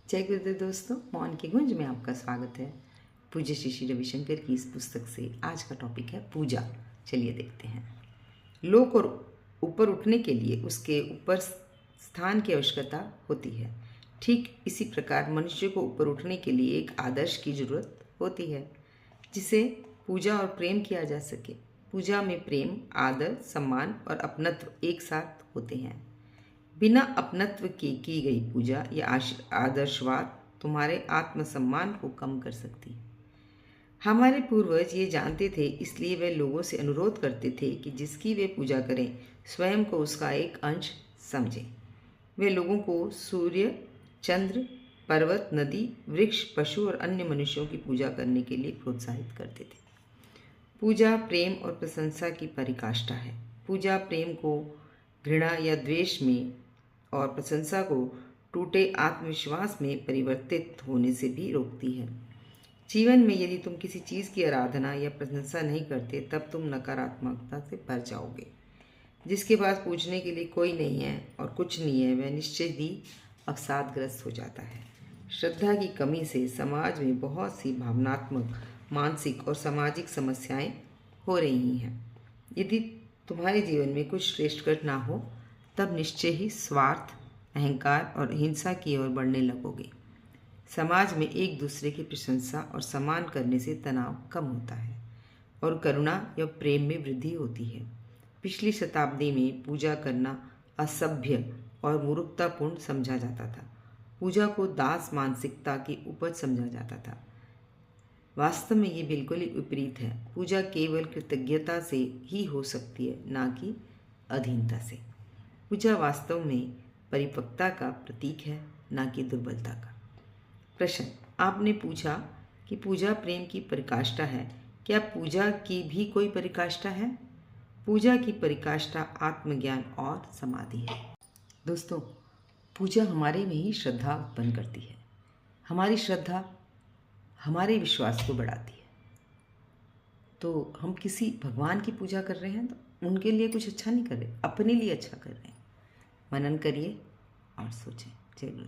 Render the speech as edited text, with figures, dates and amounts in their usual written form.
जय गुरुदेव दोस्तों, मौन की गूंज में आपका स्वागत है। पूज्य श्री श्री रविशंकर की इस पुस्तक से आज का टॉपिक है पूजा। चलिए देखते हैं। लोक और ऊपर उठने के लिए उसके ऊपर स्थान की आवश्यकता होती है। ठीक इसी प्रकार मनुष्य को ऊपर उठने के लिए एक आदर्श की जरूरत होती है जिसे पूजा और प्रेम किया जा सके। पूजा में प्रेम, आदर, सम्मान और अपनत्व एक साथ होते हैं। बिना अपनत्व के की गई पूजा या आदर्शवाद तुम्हारे आत्मसम्मान को कम कर सकती है। हमारे पूर्वज ये जानते थे, इसलिए वे लोगों से अनुरोध करते थे कि जिसकी वे पूजा करें स्वयं को उसका एक अंश समझें। वे लोगों को सूर्य, चंद्र, पर्वत, नदी, वृक्ष, पशु और अन्य मनुष्यों की पूजा करने के लिए प्रोत्साहित करते थे। पूजा प्रेम और प्रशंसा की पराकाष्ठा है। पूजा प्रेम को घृणा या द्वेष में और प्रशंसा को टूटे आत्मविश्वास में परिवर्तित होने से भी रोकती है। जीवन में यदि तुम किसी चीज़ की आराधना या प्रशंसा नहीं करते तब तुम नकारात्मकता से भर जाओगे। जिसके पास पूछने के लिए कोई नहीं है और कुछ नहीं है, वह निश्चय ही अवसादग्रस्त हो जाता है। श्रद्धा की कमी से समाज में बहुत सी भावनात्मक, मानसिक और सामाजिक समस्याएं हो रही हैं। यदि तुम्हारे जीवन में कुछ श्रेष्ठकर ना हो तब निश्चय ही स्वार्थ, अहंकार और हिंसा की ओर बढ़ने लगोगे। समाज में एक दूसरे की प्रशंसा और सम्मान करने से तनाव कम होता है और करुणा या प्रेम में वृद्धि होती है। पिछली शताब्दी में पूजा करना असभ्य और मूर्खतापूर्ण समझा जाता था। पूजा को दास मानसिकता की उपज समझा जाता था। वास्तव में ये बिल्कुल ही विपरीत है। पूजा केवल कृतज्ञता से ही हो सकती है, ना कि अधीनता से। पूजा वास्तव में परिपक्वता का प्रतीक है, ना कि दुर्बलता का। प्रश्न: आपने पूछा कि पूजा प्रेम की पराकाष्ठा है। क्या पूजा की भी कोई पराकाष्ठा है? पूजा की पराकाष्ठा आत्मज्ञान और समाधि है। दोस्तों, पूजा हमारे में ही श्रद्धा उत्पन्न करती है। हमारी श्रद्धा हमारे विश्वास को बढ़ाती है। तो हम किसी भगवान की पूजा कर रहे हैं तो उनके लिए कुछ अच्छा नहीं कर रहे, अपने लिए अच्छा कर रहे हैं। मनन करिए और सोचें। जय गुरु।